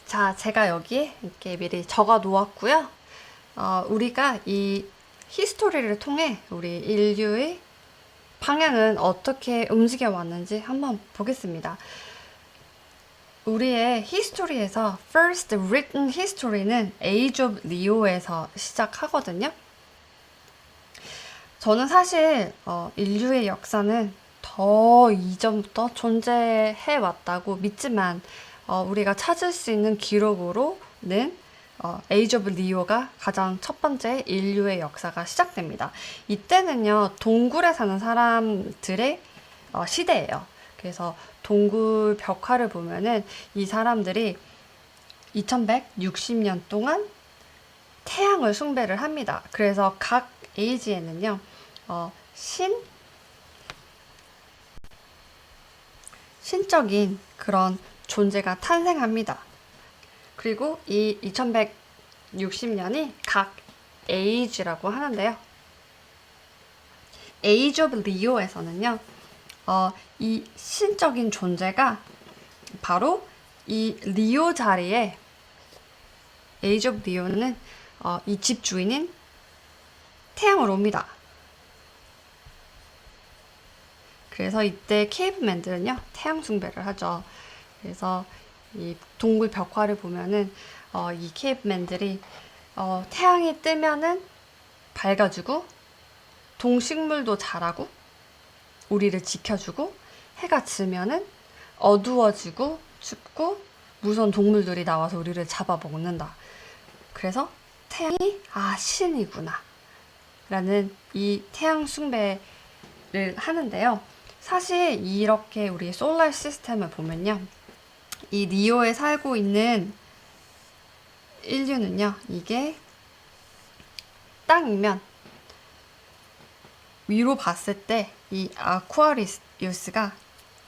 자, 제가 여기에 이렇게 미리 적어 놓았고요. 우리가 이 히스토리를 통해 우리 인류의 방향은 어떻게 움직여 왔는지 한번 보겠습니다. 우리의 히스토리에서 first written history는 Age of Leo에서 시작하거든요. 저는 사실 인류의 역사는 더 이전부터 존재해 왔다고 믿지만 우리가 찾을 수 있는 기록으로는 Age of Leo가 가장 첫 번째 인류의 역사가 시작됩니다. 이때는요, 동굴에 사는 사람들의 시대예요. 그래서 동굴 벽화를 보면은 이 사람들이 2160년 동안 태양을 숭배를 합니다. 그래서 각 에이지에는요, 신적인 그런 존재가 탄생합니다. 그리고 이 2160년이 각 에이지라고 하는데요. Age of Leo에서는요, 이 신적인 존재가 바로 이 리오 자리에 Age of Leo는 이 집 주인인 태양을 옵니다. 그래서 이때 케이브맨들은요, 태양 숭배를 하죠. 그래서 이 동굴 벽화를 보면은 이 케이브맨들이 태양이 뜨면은 밝아지고 동식물도 자라고 우리를 지켜주고, 해가 지면은 어두워지고 춥고 무서운 동물들이 나와서 우리를 잡아먹는다. 그래서 태양이 신이구나 라는 이 태양 숭배를 하는데요. 사실 이렇게 우리 솔라 시스템을 보면요, 이 리오에 살고 있는 인류는요, 이게 땅이면 위로 봤을 때 이 아쿠아리우스가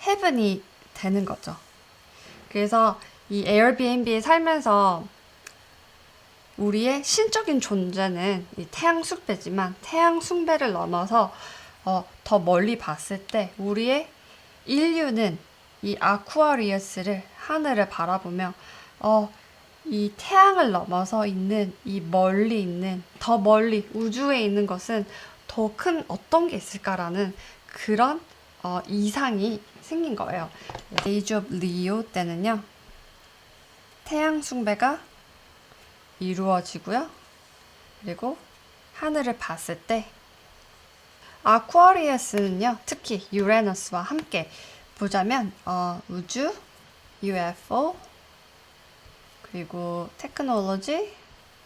헤븐이 되는 거죠. 그래서 이 에어비앤비에 살면서 우리의 신적인 존재는 이 태양 숭배지만, 태양 숭배를 넘어서 더 멀리 봤을 때 우리의 인류는 이 아쿠아리우스를, 하늘을 바라보며 이 태양을 넘어서 있는 이 멀리 있는, 더 멀리 우주에 있는 것은 더 큰 어떤 게 있을까라는 그런 이상이 생긴 거예요. Age of Leo 때는요, 태양 숭배가 이루어지고요. 그리고 하늘을 봤을 때 아쿠아리우스는요, 특히 유레너스와 함께 보자면 우주, UFO, 그리고 테크놀로지,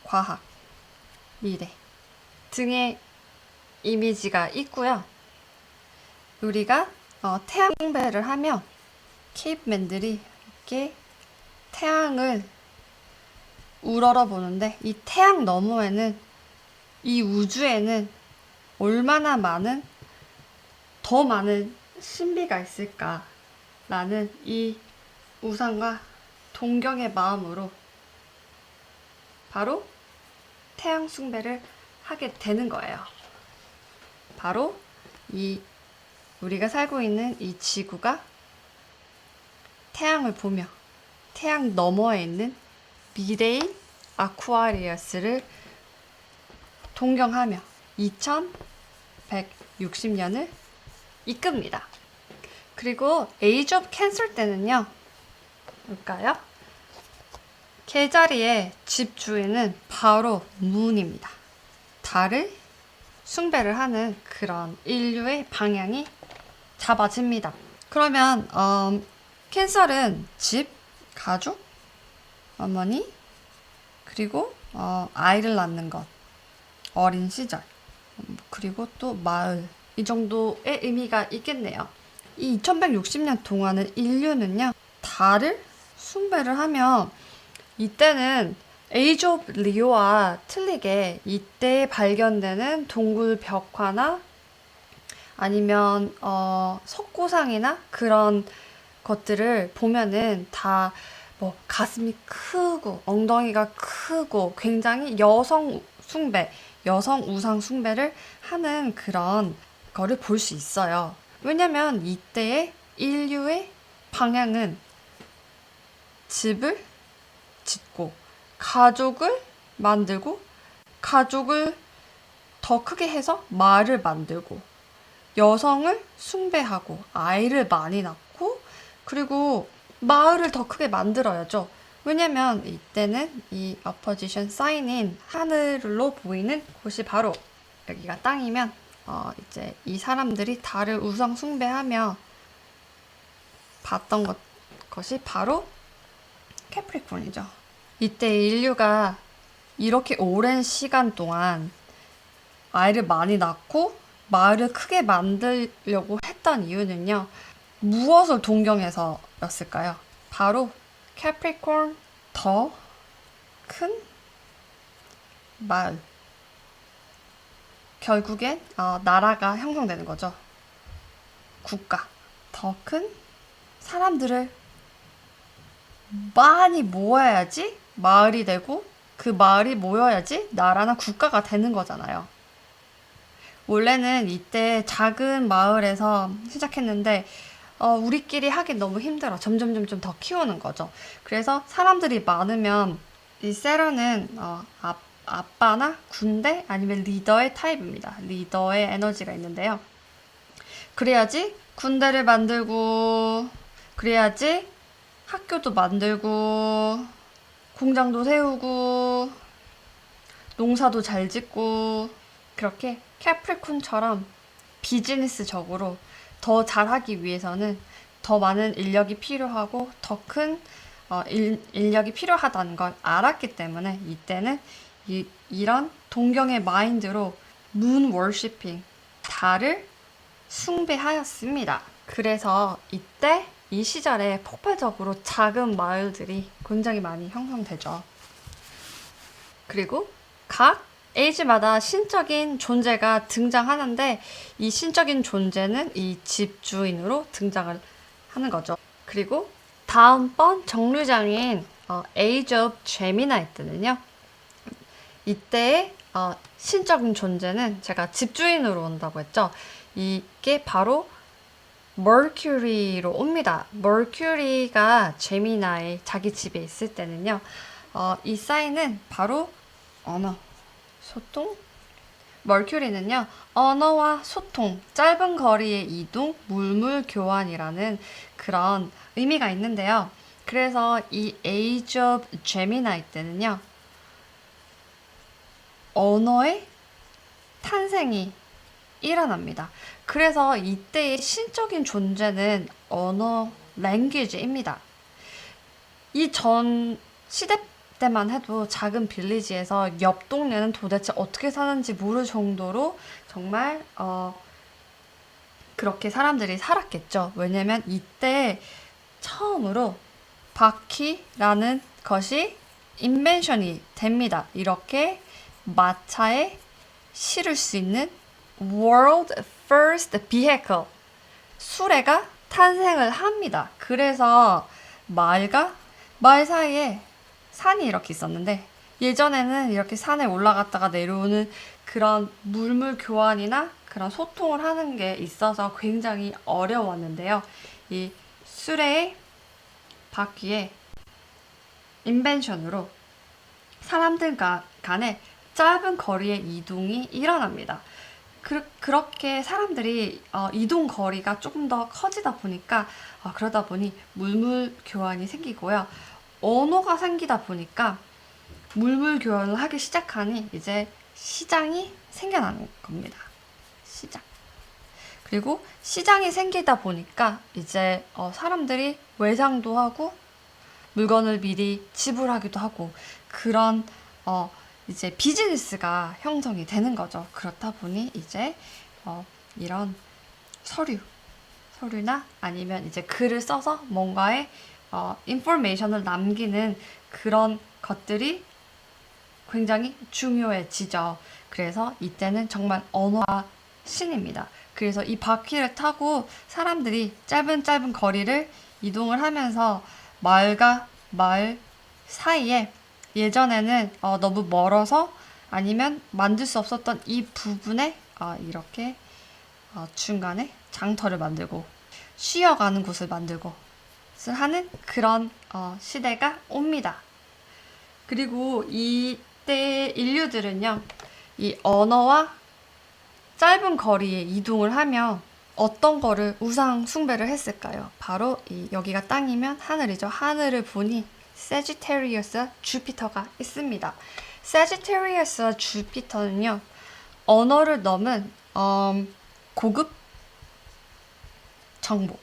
과학, 미래 등의 이미지가 있고요. 우리가 태양 숭배를 하면 케이프맨들이 이렇게 태양을 우러러 보는데, 이 태양 너머에는, 이 우주에는 얼마나 더 많은 신비가 있을까라는 이 우상과 동경의 마음으로 바로 태양 숭배를 하게 되는 거예요. 바로 이 우리가 살고 있는 이 지구가 태양을 보며 태양 너머에 있는 미래의 아쿠아리우스를 동경하며 2160년을 이끕니다. 그리고 에이지 오브 캔슬 때는요, 볼까요? 개자리의 집 주인은 바로 문입니다. 달을 숭배를 하는 그런 인류의 방향이 잡아집니다. 그러면 캔슬은 집, 가족, 어머니, 그리고 아이를 낳는 것, 어린 시절, 그리고 또 마을, 이 정도의 의미가 있겠네요. 이 2160년 동안은 인류는요, 달을 숭배를 하며, 이때는 에이지 오브 리오와 틀리게 이때 발견되는 동굴 벽화나 아니면 석고상이나 그런 것들을 보면은 다 뭐 가슴이 크고 엉덩이가 크고 굉장히 여성 숭배, 여성 우상 숭배를 하는 그런 거를 볼 수 있어요. 왜냐면 이때의 인류의 방향은 집 가족을 만들고 가족을 더 크게 해서 말을 만들고 여성을 숭배하고 아이를 많이 낳고 그리고 마을을 더 크게 만들어야죠. 왜냐면 이때는 이 어포지션 사인인 하늘로 보이는 곳이 바로 여기가 땅이면 이제 이 사람들이 달을 우상 숭배하며 봤던 것이 바로 캐프리콘이죠. 이때 인류가 이렇게 오랜 시간 동안 아이를 많이 낳고 마을을 크게 만들려고 했던 이유는요. 무엇을 동경해서였을까요? 바로 캐프리콘 더 큰 마을. 결국엔 나라가 형성되는 거죠. 국가. 더 큰 사람들을 많이 모아야지 마을이 되고 그 마을이 모여야지 나라나 국가가 되는 거잖아요. 원래는 이때 작은 마을에서 시작했는데 우리끼리 하기 너무 힘들어. 점점 더 키우는 거죠. 그래서 사람들이 많으면 이 세러는 아빠나 군대 아니면 리더의 타입입니다. 리더의 에너지가 있는데요. 그래야지 군대를 만들고 그래야지 학교도 만들고 공장도 세우고 농사도 잘 짓고 그렇게 캐프리콘처럼 비즈니스적으로 더 잘하기 위해서는 더 많은 인력이 필요하고 더 큰 인력이 필요하다는 걸 알았기 때문에 이때는 이런 동경의 마인드로 문 월시핑, 달을 숭배하였습니다. 그래서 이때 이 시절에 폭발적으로 작은 마을들이 굉장히 많이 형성되죠. 그리고 각 에이지마다 신적인 존재가 등장하는데 이 신적인 존재는 이 집주인으로 등장을 하는 거죠. 그리고 다음번 정류장인 Age of Gemini 때는요. 이때의 신적인 존재는 제가 집주인으로 온다고 했죠. 이게 바로 머큐리로 옵니다. 머큐리가 제미나의 자기 집에 있을 때는요. 이 사인은 바로 언어, 소통. 머큐리는요. 언어와 소통, 짧은 거리의 이동, 물물 교환이라는 그런 의미가 있는데요. 그래서 이 Age of Gemini 때는요. 언어의 탄생이 일어납니다. 그래서 이때의 신적인 존재는 언어, 랭귀지입니다. 이 전 시대 때만 해도 작은 빌리지에서 옆 동네는 도대체 어떻게 사는지 모를 정도로 정말 그렇게 사람들이 살았겠죠. 왜냐면 이때 처음으로 바퀴라는 것이 인벤션이 됩니다. 이렇게 마차에 실을 수 있는 World First Vehicle 수레가 탄생을 합니다. 그래서 마을과 마을 사이에 산이 이렇게 있었는데 예전에는 이렇게 산에 올라갔다가 내려오는 그런 물물 교환이나 그런 소통을 하는 게 있어서 굉장히 어려웠는데요. 이 수레의 바퀴의 인벤션으로 사람들 간에 짧은 거리의 이동이 일어납니다. 그렇게 사람들이 이동 거리가 조금 더 커지다 보니까 그러다 보니 물물 교환이 생기고요. 언어가 생기다 보니까 물물 교환을 하기 시작하니 이제 시장이 생겨나는 겁니다. 시장. 그리고 시장이 생기다 보니까 이제 사람들이 외상도 하고 물건을 미리 지불하기도 하고 그런 이제 비즈니스가 형성이 되는 거죠. 그렇다 보니 이제 이런 서류나 아니면 이제 글을 써서 뭔가의 인포메이션을 남기는 그런 것들이 굉장히 중요해지죠. 그래서 이때는 정말 언어가 신입니다. 그래서 이 바퀴를 타고 사람들이 짧은 거리를 이동을 하면서 마을과 마을 사이에 예전에는 너무 멀어서 아니면 만들 수 없었던 이 부분에 이렇게 중간에 장터를 만들고 쉬어가는 곳을 만들고 하는 그런 시대가 옵니다. 그리고 이때 인류들은요, 이 언어와 짧은 거리에 이동을 하면 어떤 거를 우상 숭배를 했을까요? 바로 여기가 땅이면 하늘이죠. 하늘을 보니 세지테리우스와 주피터가 있습니다. 세지테리우스와 주피터는요, 언어를 넘은 고급 정보.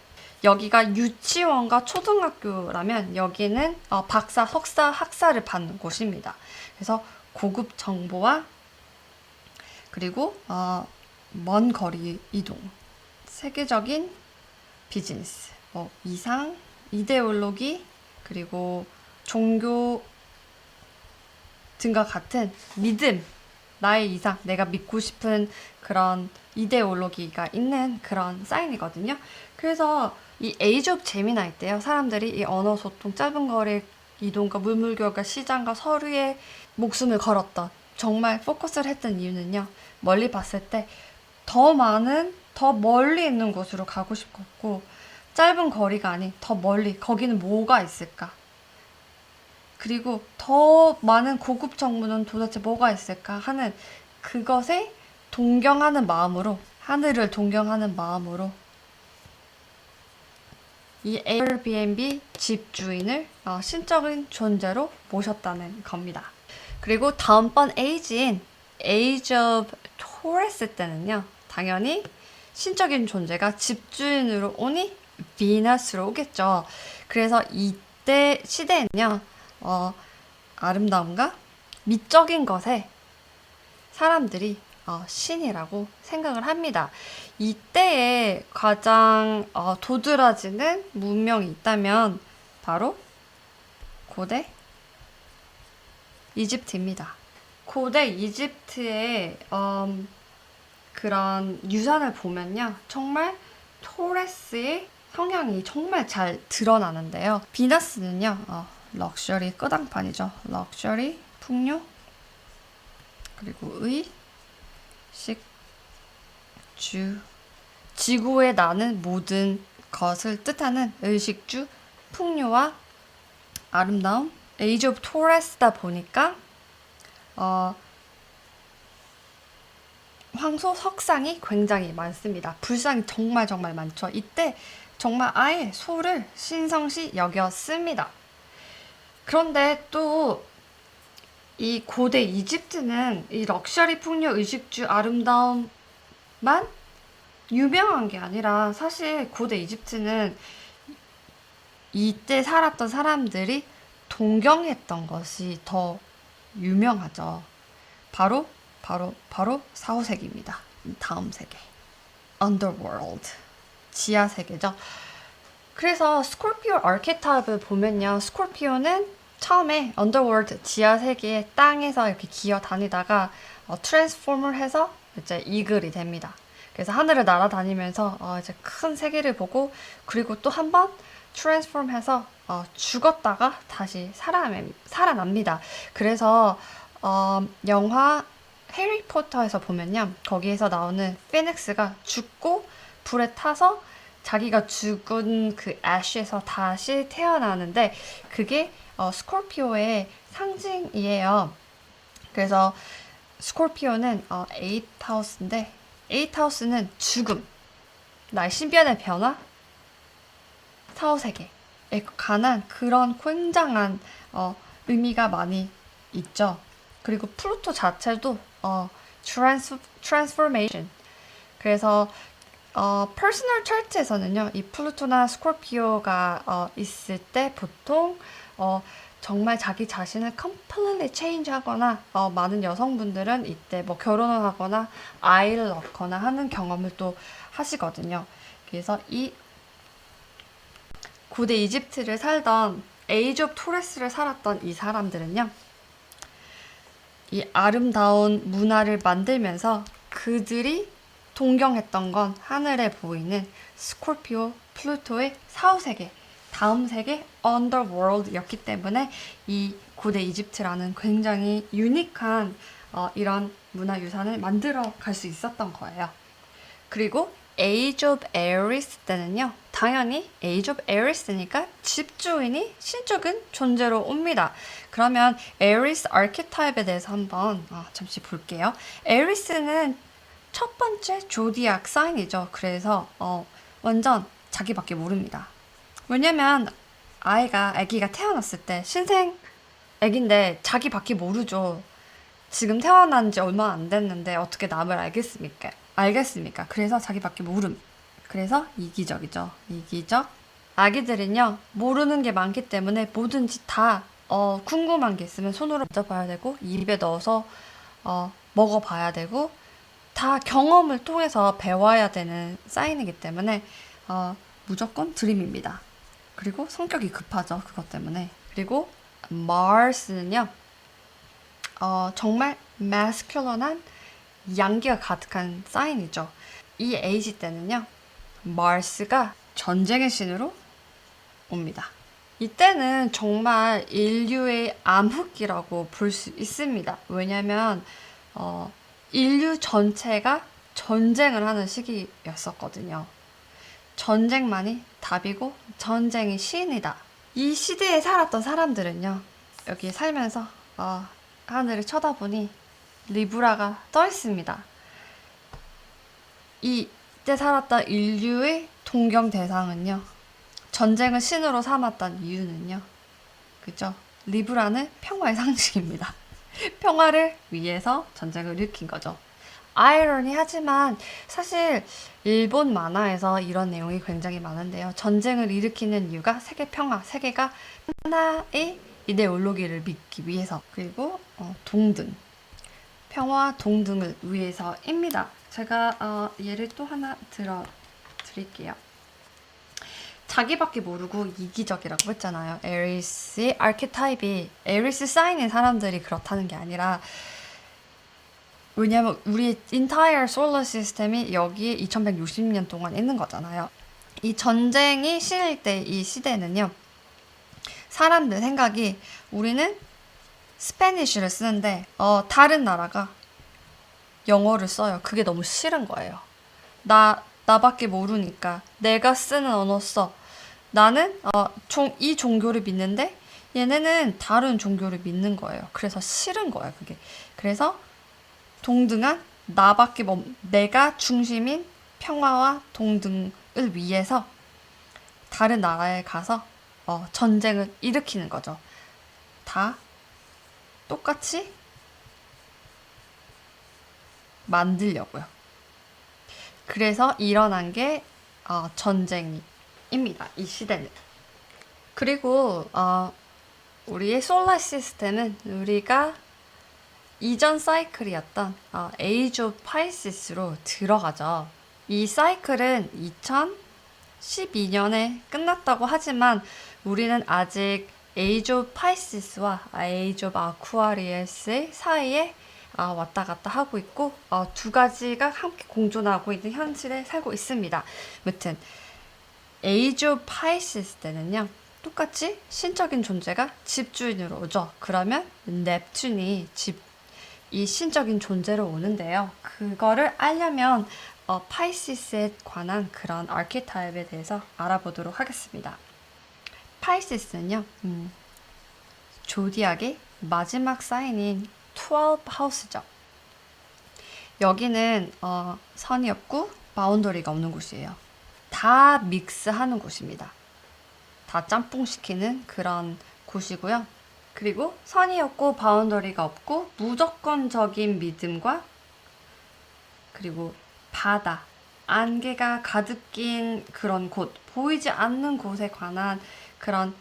여기가 유치원과 초등학교라면 여기는 박사, 석사, 학사를 받는 곳입니다. 그래서 고급 정보와 그리고 먼 거리 이동, 세계적인 비즈니스, 이상, 이데올로기, 그리고 종교 등과 같은 믿음, 나의 이상, 내가 믿고 싶은 그런 이데올로기가 있는 그런 사인이거든요. 그래서 이 에이지 오브 제미나이 때요, 사람들이 이 언어 소통, 짧은 거리 이동과 물물교과 시장과 서류에 목숨을 걸었던, 정말 포커스를 했던 이유는요, 멀리 봤을 때 더 많은, 더 멀리 있는 곳으로 가고 싶었고, 짧은 거리가 아닌 더 멀리, 거기는 뭐가 있을까? 그리고 더 많은 고급 정보는 도대체 뭐가 있을까 하는 그것에 동경하는 마음으로, 하늘을 동경하는 마음으로 이 에어비앤비 집주인을 신적인 존재로 모셨다는 겁니다. 그리고 다음번 에이지인 에이지 오브 토레스 때는요, 당연히 신적인 존재가 집주인으로 오니 비너스로 오겠죠. 그래서 이때 시대는요, 아름다움과 미적인 것에 사람들이 신이라고 생각을 합니다. 이때에 가장 도드라지는 문명이 있다면 바로 고대 이집트입니다. 고대 이집트의 그런 유산을 보면요, 정말 토레스의 성향이 정말 잘 드러나는데요. 비너스는요, 럭셔리 끝장판이죠. 럭셔리, 풍요, 그리고 의, 식, 주. 지구에 나는 모든 것을 뜻하는 의식주, 풍요와 아름다움. 에이지 오브 토레스다 보니까 황소 석상이 굉장히 많습니다. 불상이 정말 많죠. 이때 정말 아예 소를 신성시 여겼습니다. 그런데 또 이 고대 이집트는 이 럭셔리, 풍요, 의식주, 아름다움만 유명한 게 아니라, 사실 고대 이집트는 이때 살았던 사람들이 동경했던 것이 더 유명하죠. 바로 4호세기입니다. 다음 세계. Underworld. 지하 세계죠. 그래서 스콜피오 아키타입을 보면요, 스콜피오는 처음에 언더월드 지하 세계의 땅에서 이렇게 기어 다니다가 트랜스폼을 해서 이제 이글이 됩니다. 그래서 하늘을 날아다니면서 이제 큰 세계를 보고, 그리고 또 한 번 트랜스폼해서 죽었다가 다시 살아납니다. 그래서 영화 해리포터에서 보면요, 거기에서 나오는 피닉스가 죽고 불에 타서 자기가 죽은 그 애쉬에서 다시 태어나는데, 그게 스콜피오의 상징이에요. 그래서 스콜피오는 에이트하우스인데, 에이트하우스는 죽음, 나의 신변의 변화, 사후세계에 관한 그런 굉장한 의미가 많이 있죠. 그리고 플루토 자체도 트랜스포메이션. 그래서 퍼스널 차트에서는요, 이 플루토나 스콜피오가 있을 때 보통 정말 자기 자신을 completely change 하거나, 많은 여성분들은 이때 뭐 결혼을 하거나 아이를 낳거나 하는 경험을 또 하시거든요. 그래서 이 고대 이집트를 살던 에이지 오브 토레스를 살았던 이 사람들은요, 이 아름다운 문화를 만들면서 그들이 동경했던 건 하늘에 보이는 스콜피오, 플루토의 사후세계, 다음 세계 언더월드였기 때문에 이 고대 이집트라는 굉장히 유니크한 이런 문화유산을 만들어 갈 수 있었던 거예요. 그리고 에이지 오브 에리스 때는요, 당연히 Age of Aris니까 집주인이 신적인 존재로 옵니다. 그러면 Aries 아키타입에 대해서 한번 잠시 볼게요. Aris는 첫 번째 조디악 사인이죠. 그래서 완전 자기밖에 모릅니다. 왜냐면 아기가 태어났을 때 신생 아기인데 자기밖에 모르죠. 지금 태어난 지 얼마 안 됐는데 어떻게 남을 알겠습니까? 그래서 자기밖에 모름. 그래서 이기적이죠. 이기적. 아기들은요, 모르는 게 많기 때문에 뭐든지 다 궁금한 게 있으면 손으로 만져봐야 되고, 입에 넣어서 먹어봐야 되고, 다 경험을 통해서 배워야 되는 사인이기 때문에 무조건 드림입니다. 그리고 성격이 급하죠. 그것 때문에. 그리고 Mars는요, 정말 마스큘런한 양기가 가득한 사인이죠. 이 에이지 때는요, 마스가 전쟁의 신으로 옵니다. 이때는 정말 인류의 암흑기라고 볼 수 있습니다. 왜냐면 인류 전체가 전쟁을 하는 시기였었거든요. 전쟁만이 답이고 전쟁이 시인이다. 이 시대에 살았던 사람들은요, 여기 살면서 하늘을 쳐다보니 리브라가 떠 있습니다. 이때 살았던 인류의 동경 대상은요, 전쟁을 신으로 삼았던 이유는요, 그죠? 리브라는 평화의 상징입니다. 평화를 위해서 전쟁을 일으킨 거죠. 아이러니하지만 사실 일본 만화에서 이런 내용이 굉장히 많은데요. 전쟁을 일으키는 이유가 세계 평화, 세계가 하나의 이데올로기를 믿기 위해서, 그리고 동등, 평화 동등을 위해서입니다. 제가 예를 또 하나 드릴게요. 자기밖에 모르고 이기적이라고 했잖아요. 에리스의 아키타입이 에리스 사인인 사람들이 그렇다는 게 아니라, 왜냐면 우리 entire solar system이 여기에 2160년 동안 있는 거잖아요. 이 전쟁이 시일 때 이 시대는요, 사람들 생각이 우리는 스페니쉬를 쓰는데 다른 나라가 영어를 써요. 그게 너무 싫은 거예요. 나밖에 모르니까 내가 쓰는 언어 써. 나는 이 종교를 믿는데 얘네는 다른 종교를 믿는 거예요. 그래서 싫은 거예요, 그게. 그래서 동등한 내가 중심인 평화와 동등을 위해서 다른 나라에 가서 전쟁을 일으키는 거죠. 다 똑같이 만들려고요. 그래서 일어난 게 전쟁입니다. 이 시대는. 그리고 우리의 솔라 시스템은 우리가 이전 사이클이었던 에이지 오브 파이시스로 들어가죠. 이 사이클은 2012년에 끝났다고 하지만 우리는 아직 에이지 오브 파이시스와 에이지 오브 아쿠아리우스 사이에 왔다 갔다 하고 있고 두 가지가 함께 공존하고 있는 현실에 살고 있습니다. 아무튼 에이지 오브 파이시스 때는요, 똑같이 신적인 존재가 집주인으로 오죠. 그러면 넵튠이 이 신적인 존재로 오는데요. 그거를 알려면 파이시스에 관한 그런 아키타입에 대해서 알아보도록 하겠습니다. 파이시스는요, 조디악의 마지막 사인인 12하우스죠. 여기는 선이 없고 바운더리가 없는 곳이에요. 다 믹스하는 곳입니다. 다 짬뽕시키는 그런 곳이고요. 그리고 선이 없고 바운더리가 없고 무조건적인 믿음과, 그리고 바다, 안개가 가득 낀 그런 곳, 보이지 않는 곳에 관한 그런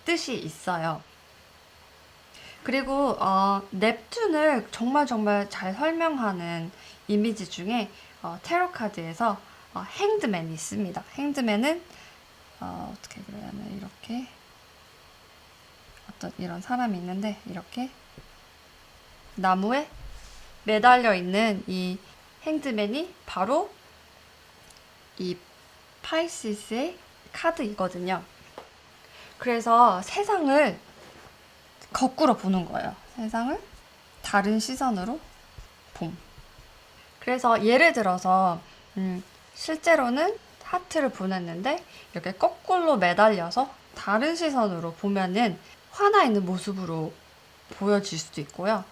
뜻이 있어요. 그리고 넵튠을 정말 잘 설명하는 이미지 중에 테러 카드에서 행드맨이 있습니다. 행드맨은 어떻게 그러냐면 이렇게 어떤 이런 사람이 있는데, 이렇게 나무에 매달려 있는 이 행드맨이 바로 이 파이시스의 카드이거든요. 그래서 세상을 거꾸로 보는 거예요. 세상을 다른 시선으로 봄. 그래서 예를 들어서 실제로는 하트를 보냈는데 이렇게 거꾸로 매달려서 다른 시선으로 보면은 화나 있는 모습으로 보여질 수도 있고요.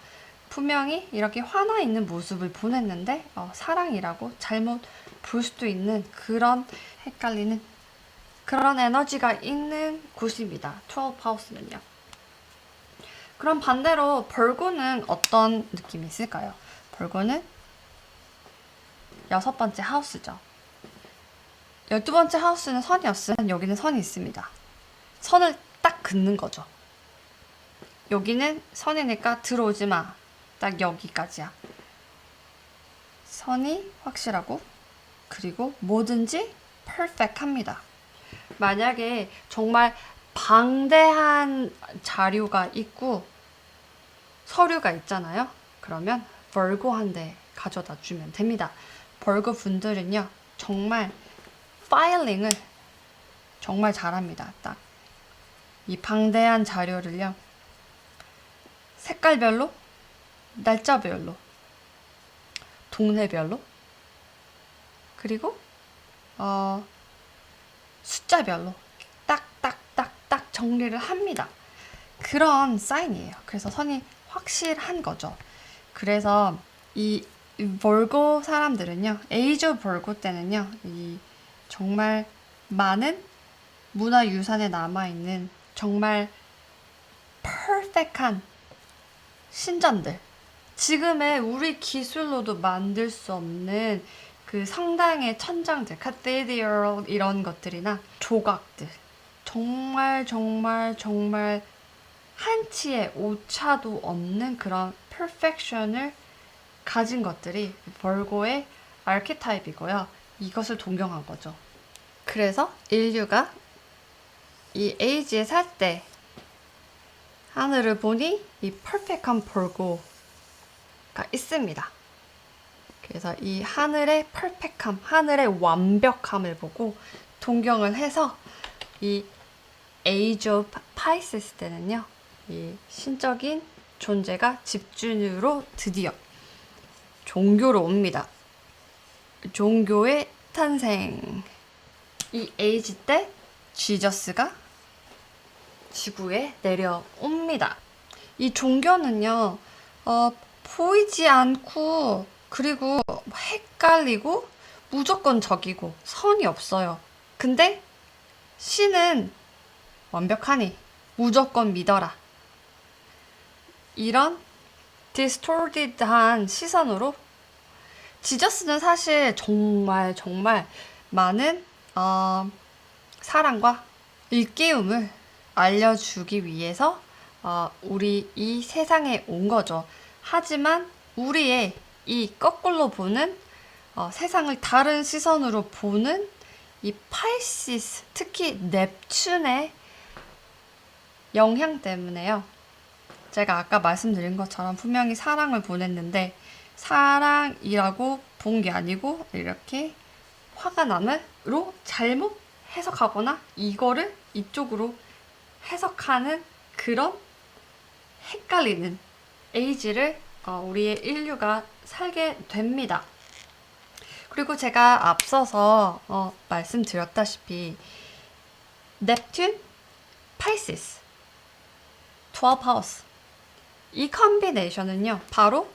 분명히 이렇게 화나 있는 모습을 보냈는데 사랑이라고 잘못 볼 수도 있는 그런 헷갈리는 그런 에너지가 있는 곳입니다. 12하우스는요. 그럼 반대로 벌고는 어떤 느낌이 있을까요? 벌고는 6번째 하우스죠. 12번째 하우스는 선이었으면 여기는 선이 있습니다. 선을 딱 긋는 거죠. 여기는 선이니까 들어오지 마. 딱 여기까지야. 선이 확실하고 그리고 뭐든지 퍼펙트합니다. 만약에 정말 방대한 자료가 있고 서류가 있잖아요. 그러면 벌고 한 대 가져다 주면 됩니다. 벌고 분들은요. 정말 파일링을 정말 잘합니다. 딱 이 방대한 자료를요. 색깔별로, 날짜별로, 동네별로, 그리고 숫자별로 딱딱딱딱 정리를 합니다. 그런 사인이에요. 그래서 선이 확실한 거죠. 그래서 이 벌고 사람들은요, 에이저 벌고 때는요, 이 정말 많은 문화유산에 남아있는 정말 퍼펙트한 신전들, 지금의 우리 기술로도 만들 수 없는 그 성당의 천장들, 카테드럴 이런 것들이나 조각들, 정말 정말 정말 한치의 오차도 없는 그런 퍼펙션을 가진 것들이 벌고의 아키타입이고요. 이것을 동경한 거죠. 그래서 인류가 이 에이지에 살 때 하늘을 보니 이 퍼펙트한 벌고가 있습니다. 그래서 이 하늘의 퍼펙트함, 하늘의 완벽함을 보고 동경을 해서 이 에이지 오브 파이시스 때는요, 이 신적인 존재가 집중으로 드디어 종교로 옵니다. 종교의 탄생. 이 에이지 때 지저스가 지구에 내려옵니다. 이 종교는요, 보이지 않고 그리고 헷갈리고 무조건 적이고 선이 없어요. 근데 신은 완벽하니 무조건 믿어라. 이런 디스토티드한 시선으로 지저스는 사실 정말 정말 많은 사랑과 일깨움을 알려주기 위해서 우리 이 세상에 온 거죠. 하지만 우리의 이 거꾸로 보는 세상을 다른 시선으로 보는 이 파이시스, 특히 넵튠의 영향 때문에요. 제가 아까 말씀드린 것처럼 분명히 사랑을 보냈는데 사랑이라고 본 게 아니고 이렇게 화가 남으로 잘못 해석하거나 이거를 이쪽으로 해석하는 그런 헷갈리는 에이지를 우리의 인류가 살게 됩니다. 그리고 제가 앞서서 말씀드렸다시피 넵튠, 파이시스, 12하우스 이 컨비네이션은요 바로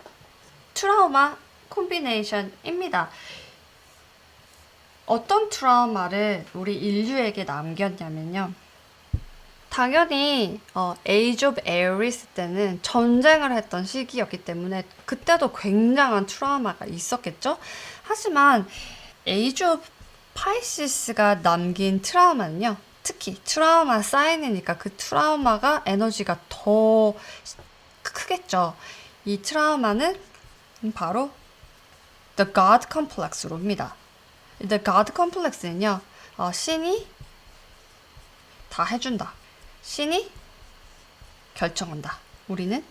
트라우마 콤비네이션입니다. 어떤 트라우마를 우리 인류에게 남겼냐면요. 당연히 에이지 오브 에리스 때는 전쟁을 했던 시기였기 때문에 그때도 굉장한 트라우마가 있었겠죠. 하지만 에이지 오브 파이시스가 남긴 트라우마는요. 특히 트라우마 사인이니까 그 트라우마가 에너지가 더 크겠죠. 이 트라우마는 바로 The God Complex로 옵니다. The God Complex는요. 신이 다 해준다. 신이 결정한다. 우리는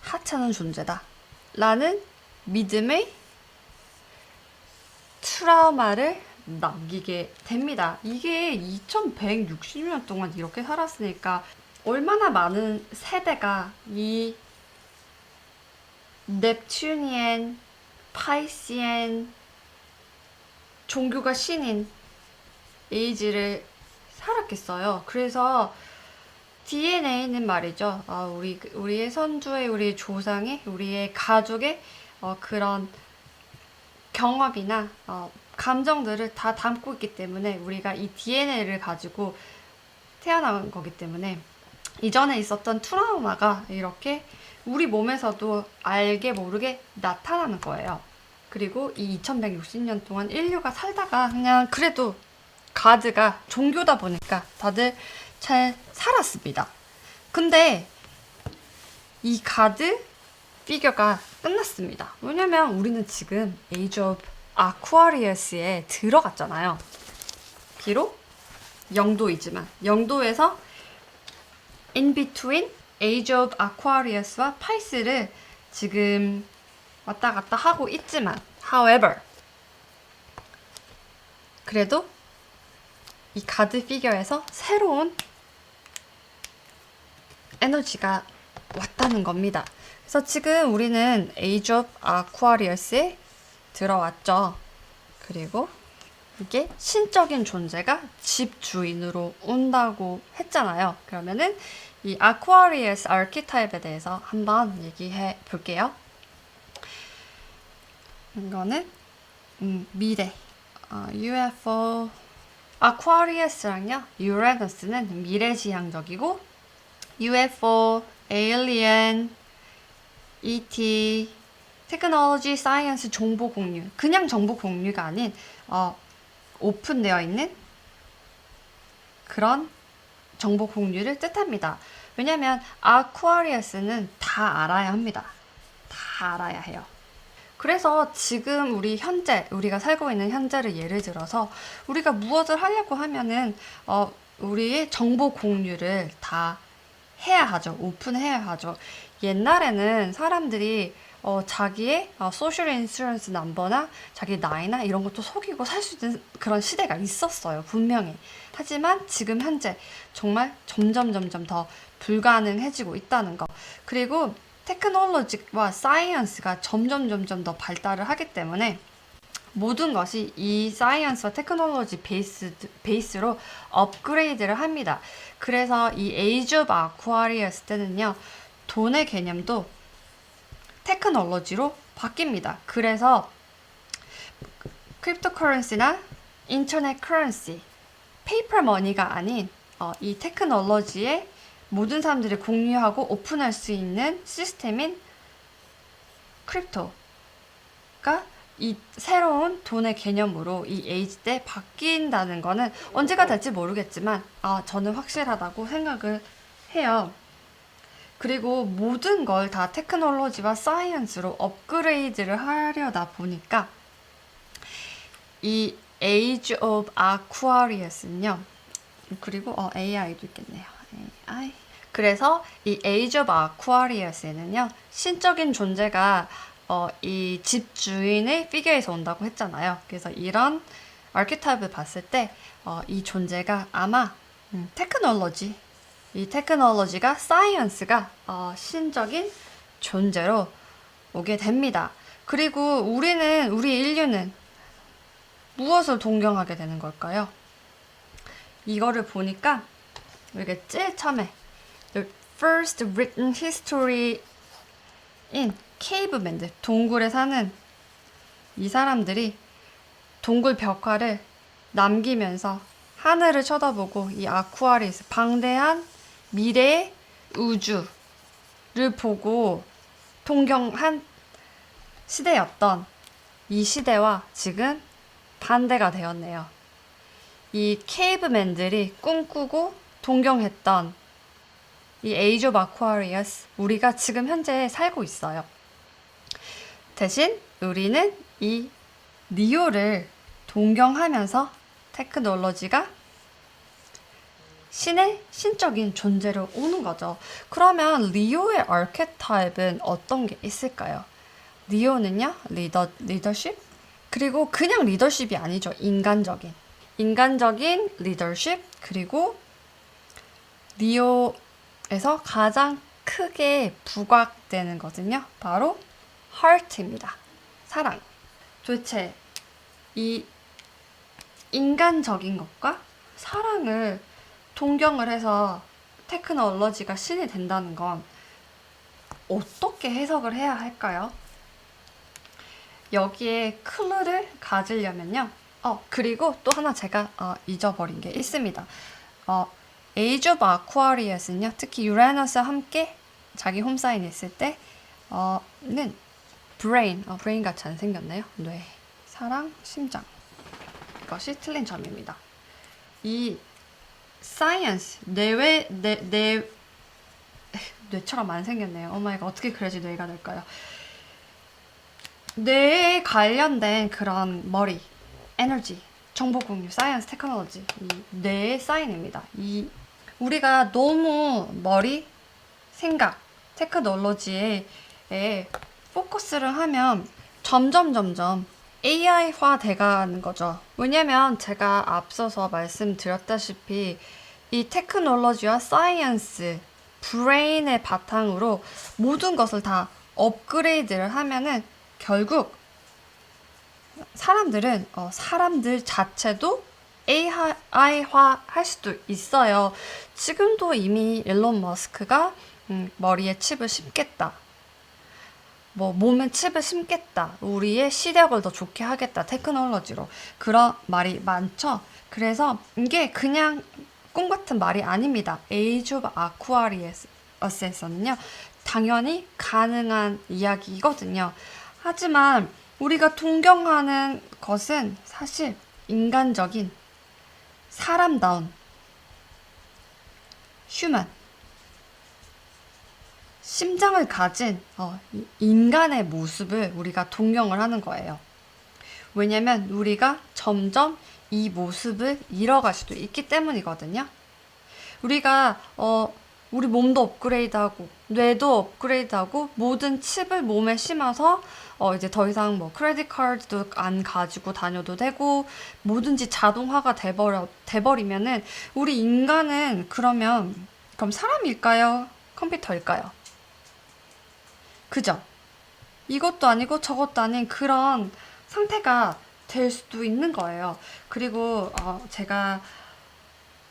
하찮은 존재다. 라는 믿음의 트라우마를 남기게 됩니다. 이게 2160년 동안 이렇게 살았으니까 얼마나 많은 세대가 이 넵튠이엔, 파이시엔 종교가 신인 에이지를 살았겠어요. 그래서 DNA는 말이죠. 우리의 선조의, 우리 조상의, 우리의 가족의 그런 경험이나 감정들을 다 담고 있기 때문에 우리가 이 DNA를 가지고 태어난 거기 때문에 이전에 있었던 트라우마가 이렇게 우리 몸에서도 알게 모르게 나타나는 거예요. 그리고 이 2160년 동안 인류가 살다가 그냥 그래도 가드가 종교다 보니까 다들 잘 살았습니다. 근데 이 가드 피겨가 끝났습니다. 왜냐면 우리는 지금 에이지 오브 아쿠아리어스에 들어갔잖아요. 비록 영도이지만 영도에서 in between 에이지 오브 아쿠아리어스와 파이스를 지금 왔다 갔다 하고 있지만 however 그래도 이 가드 피겨에서 새로운 에너지가 왔다는 겁니다. 그래서 지금 우리는 에이지 오브 아쿠아리어스에 들어왔죠. 그리고 이게 신적인 존재가 집주인으로 온다고 했잖아요. 그러면은 이 아쿠아리어스 아키타입에 대해서 한번 얘기해 볼게요. 이거는 미래 UFO 아쿠아리어스랑요 유레너스는 미래지향적이고 UFO, 에일리언, ET, 테크놀로지, 사이언스 정보 공유 그냥 정보 공유가 아닌 오픈되어 있는 그런 정보 공유를 뜻합니다. 왜냐하면 아쿠아리어스는 다 알아야 합니다. 다 알아야 해요. 그래서 지금 우리가 살고 있는 현재를 예를 들어서 우리가 무엇을 하려고 하면은 우리의 정보 공유를 다 해야 하죠. 오픈해야 하죠. 옛날에는 사람들이 자기의 소셜 인슈런스 넘버나 자기 나이나 이런 것도 속이고 살 수 있는 그런 시대가 있었어요. 분명히. 하지만 지금 현재 정말 점점 더 불가능해지고 있다는 거. 그리고 테크놀로지와 사이언스가 점점 더 발달을 하기 때문에 모든 것이 이 사이언스와 테크놀로지 베이스로 업그레이드를 합니다. 그래서 이 에이지 오브 아쿠아리어스 때는요, 돈의 개념도 테크놀로지로 바뀝니다. 그래서 크립토커런시나 인터넷 커런시, 페이퍼 머니가 아닌 이 테크놀로지에 모든 사람들이 공유하고 오픈할 수 있는 시스템인 크립토가 이 새로운 돈의 개념으로 이 에이지 때 바뀐다는 거는 언제가 될지 모르겠지만 저는 확실하다고 생각을 해요. 그리고 모든 걸 다 테크놀로지와 사이언스로 업그레이드를 하려다 보니까 이 에이지 오브 아쿠아리어스는요. 그리고 AI도 있겠네요. AI. 그래서 이 에이지 오브 아쿠아리어스에는요. 신적인 존재가 이 집주인의 피겨에서 온다고 했잖아요. 그래서 이런 아키타입을 봤을 때 이 존재가 아마 테크놀로지, 이 테크놀로지가 사이언스가 신적인 존재로 오게 됩니다. 그리고 우리 인류는 무엇을 동경하게 되는 걸까요? 이거를 보니까 이게 제일 처음에 The first written history in cavemen들, 동굴에 사는 이 사람들이 동굴 벽화를 남기면서 하늘을 쳐다보고 이 아쿠아리스, 방대한 미래의 우주를 보고 동경한 시대였던 이 시대와 지금 반대가 되었네요. 이 케이브맨들이 꿈꾸고 동경했던 이 에이지 오브 아쿠아리어스, 우리가 지금 현재 살고 있어요. 대신 우리는 이 리오를 동경하면서 테크놀로지가 신의 신적인 존재로 오는 거죠. 그러면 리오의 아키타입은 어떤 게 있을까요? 리오는요, 리더십? 그리고 그냥 리더십이 아니죠. 인간적인 리더십. 그리고 리오에서 가장 크게 부각되는 거든요. 바로 heart입니다. 사랑. 도대체 이 인간적인 것과 사랑을 동경을 해서 테크놀로지가 신이 된다는 건 어떻게 해석을 해야 할까요? 여기에 클루를 가지려면요. 그리고 또 하나 제가 잊어버린 게 있습니다. 에이지 오브 아쿠아리어스는요. 특히 유라너스와 함께 자기 홈사인이 있을 때는 브레인 같이 안 생겼나요? 뇌, 사랑, 심장. 이것이 틀린 점입니다. 이 사이언스, 뇌처럼 안 생겼네요. 오마이갓, 어떻게 그래야지 뇌가 될까요? 뇌에 관련된 그런 머리, 에너지, 정보 공유, 사이언스, 테크놀로지, 이 뇌의 사인입니다. 우리가 너무 머리, 생각, 테크놀로지에 포커스를 하면 점점 AI화 돼가는 거죠. 왜냐면 제가 앞서서 말씀드렸다시피 이 테크놀로지와 사이언스, 브레인의 바탕으로 모든 것을 다 업그레이드를 하면은 결국 사람들은 사람들 자체도 AI화 할 수도 있어요. 지금도 이미 일론 머스크가 머리에 칩을 심겠다. 몸에 칩을 심겠다. 우리의 시력을 더 좋게 하겠다. 테크놀로지로. 그런 말이 많죠. 그래서 이게 그냥 꿈 같은 말이 아닙니다. 에이지 오브 아쿠아리어스에서는요. 당연히 가능한 이야기이거든요. 하지만 우리가 동경하는 것은 사실 인간적인 사람다운 휴먼 심장을 가진 인간의 모습을 우리가 동경을 하는 거예요. 왜냐면 우리가 점점 이 모습을 잃어갈 수도 있기 때문이거든요. 우리가 우리 몸도 업그레이드하고 뇌도 업그레이드하고 모든 칩을 몸에 심어서 이제 더 이상 크레딧 카드도 안 가지고 다녀도 되고 뭐든지 자동화가 돼버리면은 우리 인간은 그럼 사람일까요? 컴퓨터일까요? 그죠? 이것도 아니고 저것도 아닌 그런 상태가 될 수도 있는 거예요. 그리고 제가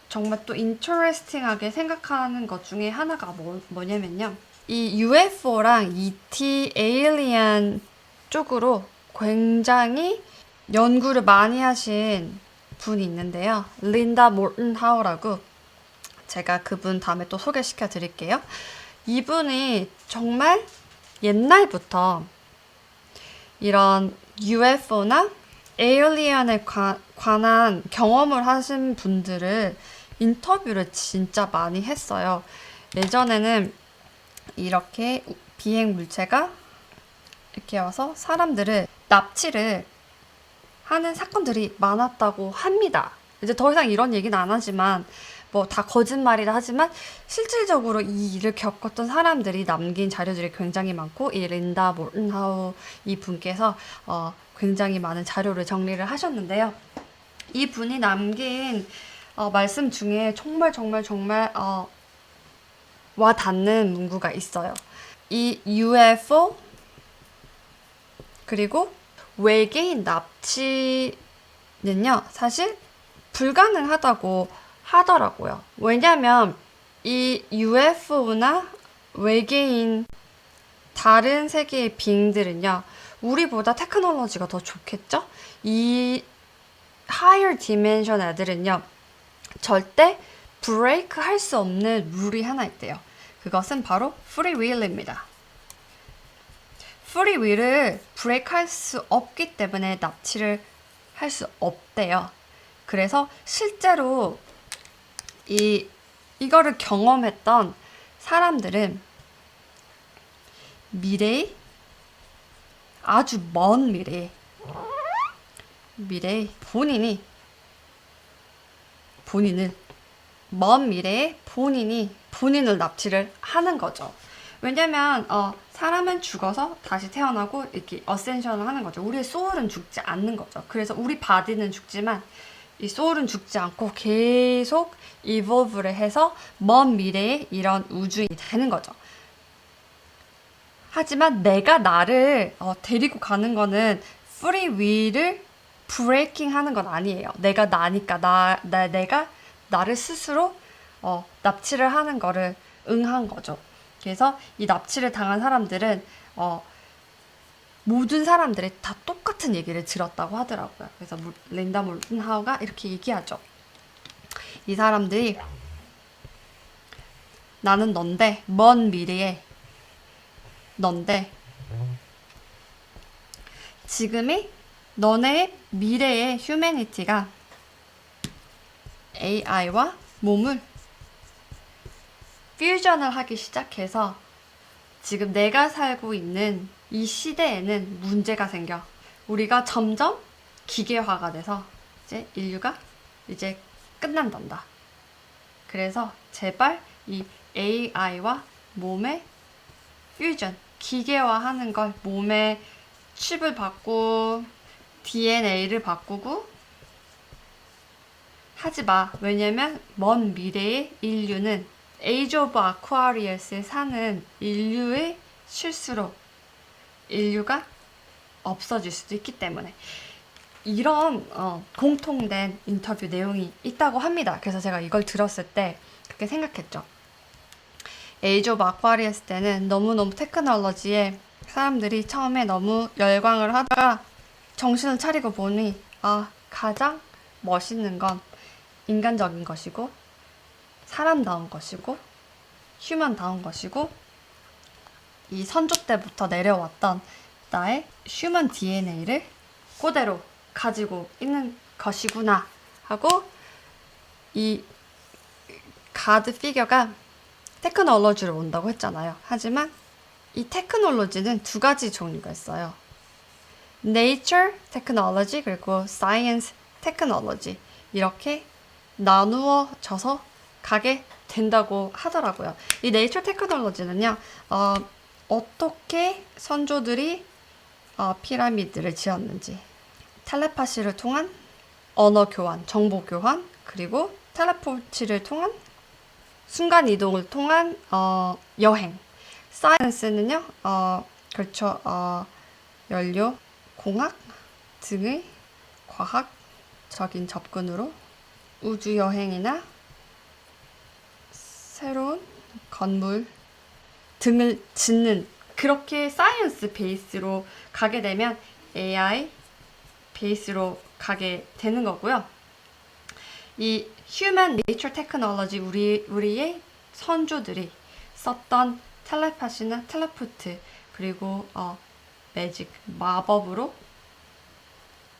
정말 또 인터레스팅하게 생각하는 것 중에 하나가 뭐냐면요. 이 UFO랑 ET, 에일리언 쪽으로 굉장히 연구를 많이 하신 분이 있는데요. 린다 몰튼 하우라고. 제가 그분 다음에 또 소개시켜 드릴게요. 이분이 정말 옛날부터 이런 UFO나 에일리언에 관한 경험을 하신 분들을 인터뷰를 진짜 많이 했어요. 예전에는 이렇게 비행 물체가 이렇게 와서 사람들을 납치를 하는 사건들이 많았다고 합니다. 이제 더 이상 이런 얘기는 안 하지만 다 거짓말이라 하지만 실질적으로 이 일을 겪었던 사람들이 남긴 자료들이 굉장히 많고 이 린다 몰튼하우 이 분께서 굉장히 많은 자료를 정리를 하셨는데요. 이 분이 남긴 말씀 중에 정말 와닿는 문구가 있어요. 이 UFO 그리고 외계인 납치는요 사실 불가능하다고 하더라고요. 왜냐면 이 UFO나 외계인 다른 세계의 빙들은요 우리보다 테크놀로지가 더 좋겠죠? 이 higher dimension 애들은요 절대 브레이크 할 수 없는 룰이 하나 있대요. 그것은 바로 free will입니다. free will을 브레이크 할 수 없기 때문에 납치를 할 수 없대요. 그래서 실제로 이거를 경험했던 사람들은 미래에 아주 먼 미래에 먼 미래에 본인을 납치를 하는 거죠. 왜냐면 사람은 죽어서 다시 태어나고 이렇게 어센션을 하는 거죠. 우리의 소울은 죽지 않는 거죠. 그래서 우리 바디는 죽지만 이 소울은 죽지 않고 계속 이볼브를 해서 먼 미래에 이런 우주인이 되는 거죠. 하지만 내가 나를 데리고 가는 거는 프리 윌을 브레이킹 하는 건 아니에요. 내가 나니까 내가 나를 스스로 납치를 하는 거를 응한 거죠. 그래서 이 납치를 당한 사람들은 모든 사람들이 다 똑같은 얘기를 들었다고 하더라고요. 그래서 린다 몰튼하우가 이렇게 얘기하죠. 이 사람들이 나는 넌데, 먼 미래에 넌데, 지금이 너네의 미래의 휴머니티가 AI와 몸을 퓨전을 하기 시작해서 지금 내가 살고 있는 이 시대에는 문제가 생겨. 우리가 점점 기계화가 돼서 이제 인류가 이제 끝난단다. 그래서 제발 이 AI와 몸의 퓨전, 기계화하는 걸 몸에 칩을 바꾸고 DNA를 바꾸고 하지 마. 왜냐면 먼 미래의 인류는 에이지 오브 아쿠아리어스에 사는 인류의 실수로 인류가 없어질 수도 있기 때문에 이런 공통된 인터뷰 내용이 있다고 합니다. 그래서 제가 이걸 들었을 때 그렇게 생각했죠. 에이지 오브 아쿠아리어스 때는 너무너무 테크놀로지에 사람들이 처음에 너무 열광을 하다가 정신을 차리고 보니 가장 멋있는 건 인간적인 것이고 사람다운 것이고 휴먼다운 것이고 이 선조 때부터 내려왔던 나의 휴먼 DNA를 그대로 가지고 있는 것이구나 하고 이 가드 피겨가 테크놀로지로 온다고 했잖아요. 하지만 이 테크놀로지는 두 가지 종류가 있어요. Nature Technology 그리고 Science Technology 이렇게 나누어져서 가게 된다고 하더라고요. 이 Nature Technology는요. 어떻게 선조들이 피라미드를 지었는지 텔레파시를 통한 언어 교환, 정보 교환 그리고 텔레포트를 통한 순간 이동을 통한 여행. 사이언스는요, 그렇죠, 연료, 공학 등의 과학적인 접근으로 우주 여행이나 새로운 건물 등을 짓는 그렇게 사이언스 베이스로 가게 되면 AI 베이스로 가게 되는 거고요. 이 Human Nature Technology 우리의 선조들이 썼던 텔레파시나 텔레포트 그리고 매직 마법으로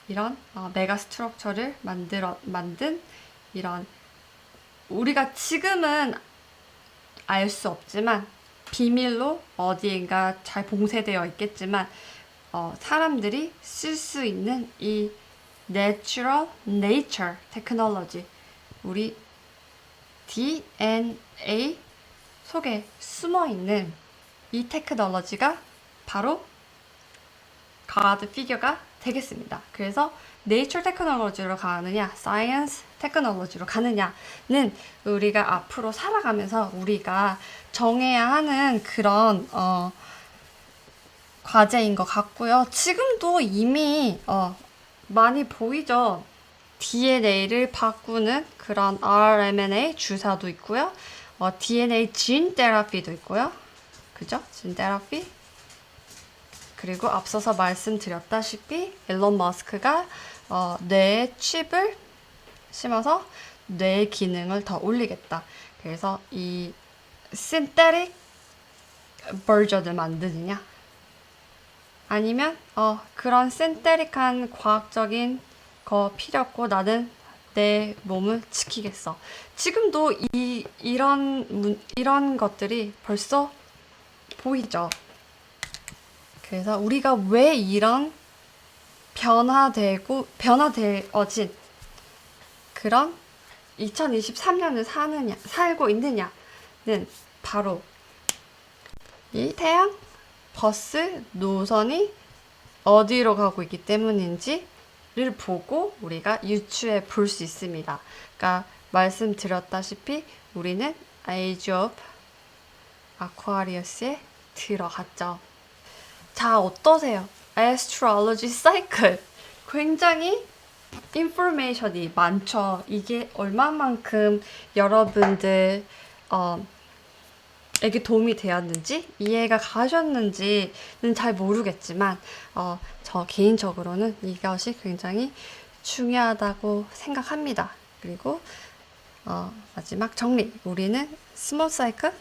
이런 메가 스트럭처를 만든 이런 우리가 지금은 알 수 없지만 비밀로 어디인가 잘 봉쇄되어 있겠지만 사람들이 쓸 수 있는 이 Natural Nature Technology 우리 DNA 속에 숨어있는 이 테크놀로지가 바로 가드 피겨가 되겠습니다. 그래서 네이처 테크놀로지로 가느냐, 사이언스 테크놀로지로 가느냐는 우리가 앞으로 살아가면서 우리가 정해야 하는 그런 과제인 것 같고요. 지금도 이미 많이 보이죠. DNA를 바꾸는 그런 rMNA 주사도 있고요. DNA 진 테라피도 있고요. 그죠? 진 테라피. 그리고 앞서서 말씀드렸다시피 일론 머스크가 뇌에 칩을 심어서 뇌의 기능을 더 올리겠다. 그래서 이 신테릭 버전을 만드느냐 아니면 그런 신테릭한 과학적인 거 필요 없고 나는 내 몸을 지키겠어. 지금도 이런 것들이 벌써 보이죠. 그래서 우리가 왜 이런 변화되어진 그런 2023년을 살고 있느냐는 바로 이 태양 버스 노선이 어디로 가고 있기 때문인지를 보고 우리가 유추해 볼 수 있습니다. 그러니까 말씀드렸다시피 우리는 에이지 오브 아쿠아리어스에 들어갔죠. 자, 어떠세요? Astrology Cycle. 굉장히 인포메이션이 많죠. 이게 얼마만큼 여러분들 에게 도움이 되었는지 이해가 가셨는지는 잘 모르겠지만 저 개인적으로는 이것이 굉장히 중요하다고 생각합니다. 그리고 마지막 정리. 우리는 스몰 사이클,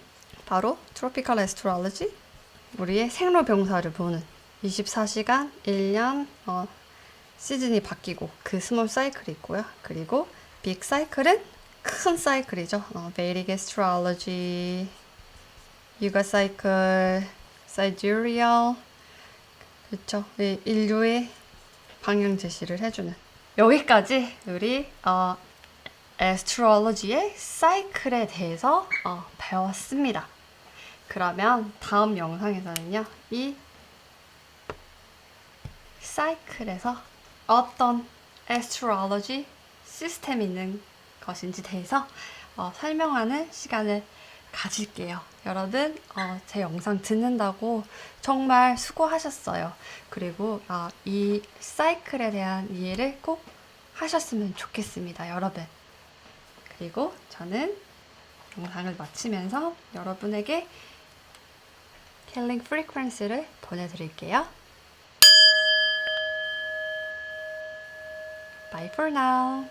바로 트로피컬 애스트롤로지, 우리의 생로병사를 보는 24시간, 1년, 시즌이 바뀌고 그 스몰 사이클이 있고요. 그리고 빅 사이클은 큰 사이클이죠. 베이릭 애스트롤로지, 육아 사이클, 사이디리얼, 그렇죠. 인류의 방향 제시를 해주는. 여기까지 우리 애스트롤로지의 사이클에 대해서 배웠습니다. 그러면 다음 영상에서는요, 이 사이클에서 어떤 애스트롤로지 시스템이 있는 것인지 대해서 설명하는 시간을 가질게요. 여러분, 제 영상 듣는다고 정말 수고하셨어요. 그리고 이 사이클에 대한 이해를 꼭 하셨으면 좋겠습니다, 여러분. 그리고 저는 영상을 마치면서 여러분에게 힐링 프리퀀시를 보내드릴게요. Bye for now.